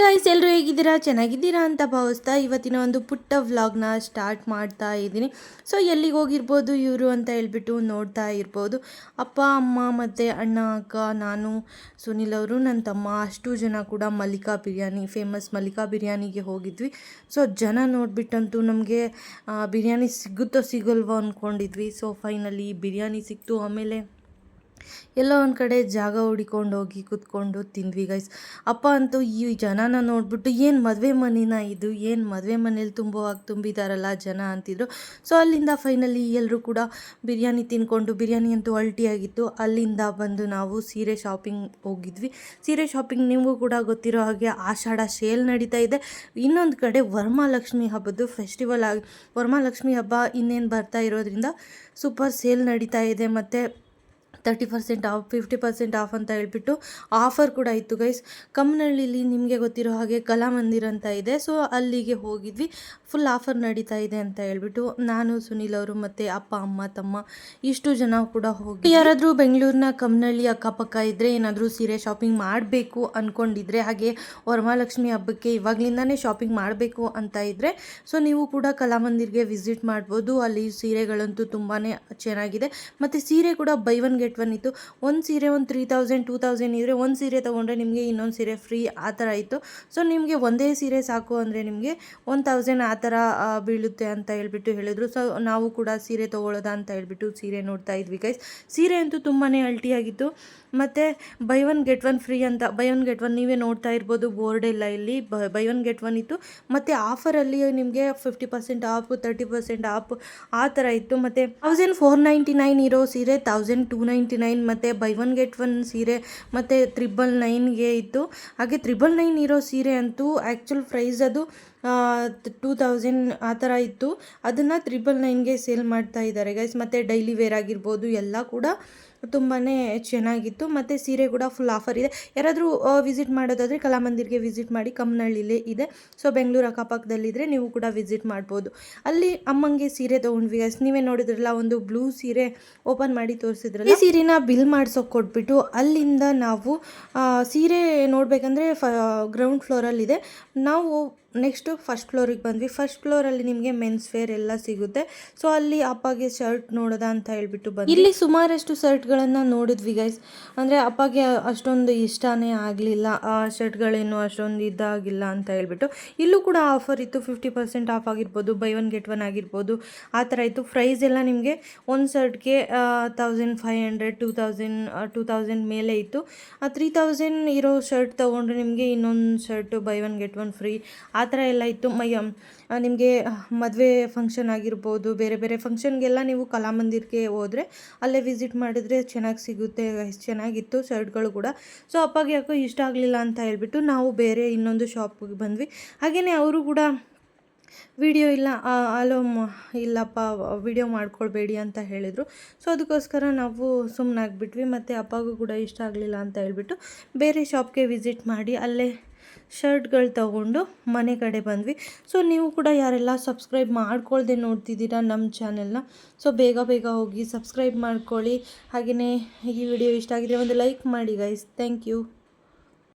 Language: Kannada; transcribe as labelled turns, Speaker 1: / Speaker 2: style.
Speaker 1: ಗೈಸ್ ಎಲ್ಲರೂ ಹೇಗಿದ್ದೀರಾ, ಚೆನ್ನಾಗಿದ್ದೀರಾ ಅಂತ ಭಾವಿಸ್ತಾ ಇವತ್ತಿನ ಒಂದು ಪುಟ್ಟ ವ್ಲಾಗ್ನ ಸ್ಟಾರ್ಟ್ ಮಾಡ್ತಾ ಇದ್ದೀನಿ. ಸೊ ಎಲ್ಲಿಗೆ ಹೋಗಿರ್ಬೋದು ಇವರು ಅಂತ ಹೇಳ್ಬಿಟ್ಟು ನೋಡ್ತಾ ಇರ್ಬೋದು. ಅಪ್ಪ ಅಮ್ಮ ಮತ್ತು ಅಣ್ಣ ಅಕ್ಕ ನಾನು ಸುನಿಲ್ ಅವರು ನನ್ನ ತಮ್ಮ ಅಷ್ಟು ಜನ ಕೂಡ ಮಲ್ಲಿಕಾ ಬಿರಿಯಾನಿ ಫೇಮಸ್ ಮಲ್ಲಿಕಾ ಬಿರಿಯಾನಿಗೆ ಹೋಗಿದ್ವಿ. ಸೊ ಜನ ನೋಡಿಬಿಟ್ಟಂತೂ ನಮಗೆ ಬಿರಿಯಾನಿ ಸಿಗುತ್ತೋ ಸಿಗಲ್ವೋ ಅಂದ್ಕೊಂಡಿದ್ವಿ. ಸೊ ಫೈನಲಿ ಬಿರಿಯಾನಿ ಸಿಕ್ತು. ಆಮೇಲೆ ಎಲ್ಲೋ ಒಂದು ಕಡೆ ಜಾಗ ಹುಡಿಕೊಂಡು ಹೋಗಿ ಕೂತ್ಕೊಂಡು ತಿಂದ್ವಿ ಗೈಸ್. ಅಪ್ಪ ಅಂತೂ ಈ ಜನನ ನೋಡಿಬಿಟ್ಟು ಏನು ಮದುವೆ ಮನೆನ ಇದು, ಏನು ಮದುವೆ ಮನೇಲಿ ತುಂಬಿದಾರಲ್ಲ ಜನ ಅಂತಿದ್ರು. ಸೊ ಅಲ್ಲಿಂದ ಫೈನಲಿ ಎಲ್ಲರೂ ಕೂಡ ಬಿರಿಯಾನಿ ತಿನ್ಕೊಂಡು, ಬಿರಿಯಾನಿ ಅಂತೂ ಅಲ್ಟಿಯಾಗಿತ್ತು. ಅಲ್ಲಿಂದ ಬಂದು ನಾವು ಸೀರೆ ಶಾಪಿಂಗ್ ಹೋಗಿದ್ವಿ. ಸೀರೆ ಶಾಪಿಂಗ್ ನಿಮಗೂ ಕೂಡ ಗೊತ್ತಿರೋ ಹಾಗೆ ಆಷಾಢ ಸೇಲ್ ನಡೀತಾ ಇದೆ. ಇನ್ನೊಂದು ಕಡೆ ವರಮಹಾಲಕ್ಷ್ಮಿ ಹಬ್ಬದ್ದು ಫೆಸ್ಟಿವಲ್ ವರಮಹಾಲಕ್ಷ್ಮಿ ಹಬ್ಬ ಇನ್ನೇನು ಬರ್ತಾ ಇರೋದ್ರಿಂದ ಸೂಪರ್ ಸೇಲ್ ನಡೀತಾ ಇದೆ. ಮತ್ತು 30% ಆಫ್ 50% ಆಫ್ ಅಂತ ಹೇಳ್ಬಿಟ್ಟು ಆಫರ್ ಕೂಡ ಇತ್ತು ಗೈಸ್. ಕಮ್ಮನಹಳ್ಳಿಲಿ ನಿಮಗೆ ಗೊತ್ತಿರೋ ಹಾಗೆ ಕಲಾಮಂದಿರ್ ಅಂತ ಇದೆ. ಸೊ ಅಲ್ಲಿಗೆ ಹೋಗಿದ್ವಿ. ಫುಲ್ ಆಫರ್ ನಡೀತಾ ಇದೆ ಅಂತ ಹೇಳ್ಬಿಟ್ಟು ನಾನು ಸುನಿಲ್ ಅವರು ಮತ್ತು ಅಪ್ಪ ಅಮ್ಮ ತಮ್ಮ ಇಷ್ಟು ಜನ ಕೂಡ ಹೋಗಿ. ಯಾರಾದರೂ ಬೆಂಗಳೂರಿನ ಕಮ್ಮನಹಳ್ಳಿ ಅಕ್ಕಪಕ್ಕ ಇದ್ದರೆ ಏನಾದರೂ ಸೀರೆ ಶಾಪಿಂಗ್ ಮಾಡಬೇಕು ಅಂದ್ಕೊಂಡಿದ್ರೆ, ಹಾಗೆ ವರಮಹಾಲಕ್ಷ್ಮಿ ಹಬ್ಬಕ್ಕೆ ಇವಾಗಲಿಂದನೇ ಶಾಪಿಂಗ್ ಮಾಡಬೇಕು ಅಂತ ಇದ್ದರೆ ಸೊ ನೀವು ಕೂಡ ಕಲಾಮಂದಿರ್ಗೆ ವಿಸಿಟ್ ಮಾಡ್ಬೋದು. ಅಲ್ಲಿ ಸೀರೆಗಳಂತೂ ತುಂಬಾ ಚೆನ್ನಾಗಿದೆ. ಮತ್ತು ಸೀರೆ ಕೂಡ ಬೈ ಒನ್ ಗೆಟ್ ಒನ್ ಇತ್ತು. ಒಂದು ಸೀರೆ ಒಂದು 3000 2000 ಇದ್ದರೆ ಒಂದು ಸೀರೆ ತೊಗೊಂಡ್ರೆ ನಿಮಗೆ ಇನ್ನೊಂದು ಸೀರೆ ಫ್ರೀ ಆ ಥರ ಇತ್ತು. ಸೊ ನಿಮಗೆ ಒಂದೇ ಸೀರೆ ಸಾಕು ಅಂದರೆ ನಿಮಗೆ 1000 ಆ ಥರ ಬೀಳುತ್ತೆ ಅಂತ ಹೇಳ್ಬಿಟ್ಟು ಹೇಳಿದ್ರು. ಸೊ ನಾವು ಕೂಡ ಸೀರೆ ತೊಗೊಳ್ಳೋದ ಅಂತ ಹೇಳ್ಬಿಟ್ಟು ಸೀರೆ ನೋಡ್ತಾ ಇದ್ವಿ ಗೈಸ್. ಸೀರೆ ಅಂತೂ ತುಂಬಾ ಅಲ್ಟಿಯಾಗಿತ್ತು. ಮತ್ತು by one get one free ಅಂತ, ಬೈ ಒನ್ ಗೆಟ್ ಒನ್ ನೀವೇ ನೋಡ್ತಾ ಇರ್ಬೋದು ಬೋರ್ಡ್ ಎಲ್ಲ ಇಲ್ಲಿ ಬೈ ಒನ್ ಗೆಟ್ ಒನ್ ಇತ್ತು. ಮತ್ತು ಆಫರಲ್ಲಿ ನಿಮಗೆ 50% ಆಫ್ 30% ಆಫ್ ಆ ಥರ ಇತ್ತು. ಮತ್ತು 1499 ಇರೋ ಸೀರೆ 1299, ಮತ್ತು ಬೈ ಒನ್ ಗೆಟ್ ಒನ್ ಸೀರೆ ಮತ್ತು 999ಗೆ ಇತ್ತು. ಹಾಗೆ 999 ಇರೋ ಸೀರೆ ಅಂತೂ ಆ್ಯಕ್ಚುಲ್ ಪ್ರೈಸ್ ಅದು 2000 ಆ ಥರ ಇತ್ತು. ಅದನ್ನು 999ಗೆ ಸೇಲ್ ಮಾಡ್ತಾ ಇದ್ದಾರೆ ಗೈಸ್. ಮತ್ತು ಡೈಲಿ ವೇರ್ ಆಗಿರ್ಬೋದು ಎಲ್ಲ ಕೂಡ ತುಂಬಾ ಚೆನ್ನಾಗಿತ್ತು. ಮತ್ತು ಸೀರೆ ಕೂಡ ಫುಲ್ ಆಫರ್ ಇದೆ. ಯಾರಾದರೂ ವಿಸಿಟ್ ಮಾಡೋದಾದರೆ ಕಲಾಮಂದಿರ್ಗೆ ವಿಸಿಟ್ ಮಾಡಿ, ಕಮ್ಮನಹಳ್ಳಿಲೇ ಇದೆ. ಸೊ ಬೆಂಗಳೂರು ಅಕ್ಕಪಕ್ಕದಲ್ಲಿದ್ದರೆ ನೀವು ಕೂಡ ವಿಸಿಟ್ ಮಾಡ್ಬೋದು. ಅಲ್ಲಿ ಅಮ್ಮಂಗೆ ಸೀರೆ ತೊಗೊಂಡ್ವಿ ಗೈಸ್. ನೀವೇ ನೋಡಿದ್ರಲ್ಲ, ಒಂದು ಬ್ಲೂ ಸೀರೆ ಓಪನ್ ಮಾಡಿ ತೋರಿಸಿದ್ರಲ್ಲ, ಈ ಸೀರೆನ ಬಿಲ್ ಮಾಡ್ಸೋಕೆ ಕೊಟ್ಬಿಟ್ಟು ಅಲ್ಲಿಂದ ನಾವು ಸೀರೆ ನೋಡಬೇಕಂದ್ರೆ ಗ್ರೌಂಡ್ ಫ್ಲೋರಲ್ಲಿದೆ. ನಾವು ನೆಕ್ಸ್ಟು ಫಸ್ಟ್ ಫ್ಲೋರಿಗೆ ಬಂದ್ವಿ. ಫಸ್ಟ್ ಫ್ಲೋರಲ್ಲಿ ನಿಮಗೆ ಮೆನ್ಸ್ ವೇರ್ ಎಲ್ಲ ಸಿಗುತ್ತೆ. ಸೊ ಅಲ್ಲಿ ಅಪ್ಪಗೆ ಶರ್ಟ್ ನೋಡೋದ ಅಂತ ಹೇಳ್ಬಿಟ್ಟು ಬಂದ್ವಿ. ಇಲ್ಲಿ ಸುಮಾರಷ್ಟು ಶರ್ಟ್ಗಳನ್ನು ನೋಡಿದ್ವಿ ಗೈಸ್. ಅಂದರೆ ಅಪ್ಪಗೆ ಅಷ್ಟೊಂದು ಇಷ್ಟನೇ ಆಗಲಿಲ್ಲ, ಆ ಶರ್ಟ್ಗಳೇನು ಅಷ್ಟೊಂದು ಇದಾಗಿಲ್ಲ ಅಂತ ಹೇಳ್ಬಿಟ್ಟು. ಇಲ್ಲೂ ಕೂಡ ಆಫರ್ ಇತ್ತು. 50% ಆಫ್ ಆಗಿರ್ಬೋದು, ಬೈ ಒನ್ ಗೆಟ್ ಒನ್ ಆಗಿರ್ಬೋದು, ಆ ಥರ ಇತ್ತು. ಪ್ರೈಸ್ ಎಲ್ಲ ನಿಮಗೆ ಒಂದು ಶರ್ಟ್ಗೆ 1500 2000 ಮೇಲೆ ಇತ್ತು. 3000 ಇರೋ ಶರ್ಟ್ ತೊಗೊಂಡ್ರೆ ನಿಮಗೆ ಇನ್ನೊಂದು shirt by one get one free ಆ ಥರ ಎಲ್ಲ ಇತ್ತು. ನಿಮಗೆ ಮದುವೆ ಫಂಕ್ಷನ್ ಆಗಿರ್ಬೋದು, ಬೇರೆ ಬೇರೆ ಫಂಕ್ಷನ್ಗೆಲ್ಲ ನೀವು ಕಲಾಮಂದಿರ್ಗೆ ಹೋದರೆ ಅಲ್ಲೇ ವಿಸಿಟ್ ಮಾಡಿದ್ರೆ ಚೆನ್ನಾಗಿ ಸಿಗುತ್ತೆ. ಚೆನ್ನಾಗಿತ್ತು ಶರ್ಟ್ಗಳು ಕೂಡ. ಸೊ ಅಪ್ಪಗೆ ಯಾಕೋ ಇಷ್ಟ ಆಗಲಿಲ್ಲ ಅಂತ ಹೇಳ್ಬಿಟ್ಟು ನಾವು ಬೇರೆ ಇನ್ನೊಂದು ಶಾಪಿಗೆ ಬಂದ್ವಿ. ಹಾಗೆಯೇ ಅವರು ಕೂಡ ವಿಡಿಯೋ ಇಲ್ಲ ಅಲೋ ಇಲ್ಲಪ್ಪ ವಿಡಿಯೋ ಮಾಡ್ಕೊಳ್ಬೇಡಿ ಅಂತ ಹೇಳಿದರು. ಸೊ ಅದಕ್ಕೋಸ್ಕರ ನಾವು ಸುಮ್ಮನಾಗ್ಬಿಟ್ವಿ. ಮತ್ತು ಅಪ್ಪಗೂ ಕೂಡ ಇಷ್ಟ ಆಗಲಿಲ್ಲ ಅಂತ ಹೇಳ್ಬಿಟ್ಟು ಬೇರೆ ಶಾಪ್ಗೆ ವಿಸಿಟ್ ಮಾಡಿ ಅಲ್ಲೇ ಶರ್ಟ್ಗಳು ತೊಗೊಂಡು ಮನೆ ಕಡೆ ಬಂದ್ವಿ. ಸೊ ನೀವು ಕೂಡ ಯಾರೆಲ್ಲ ಸಬ್ಸ್ಕ್ರೈಬ್ ಮಾಡ್ಕೊಳ್ದೆ ನೋಡ್ತಿದ್ದೀರಾ ನಮ್ಮ ಚಾನೆಲ್ನ, ಸೊ ಬೇಗ ಬೇಗ ಹೋಗಿ ಸಬ್ಸ್ಕ್ರೈಬ್ ಮಾಡ್ಕೊಳ್ಳಿ. ಹಾಗೆಯೇ ಈ ವಿಡಿಯೋ ಇಷ್ಟ ಆಗಿದ್ರೆ ಒಂದು ಲೈಕ್ ಮಾಡಿ ಗೈಸ್. Thank you.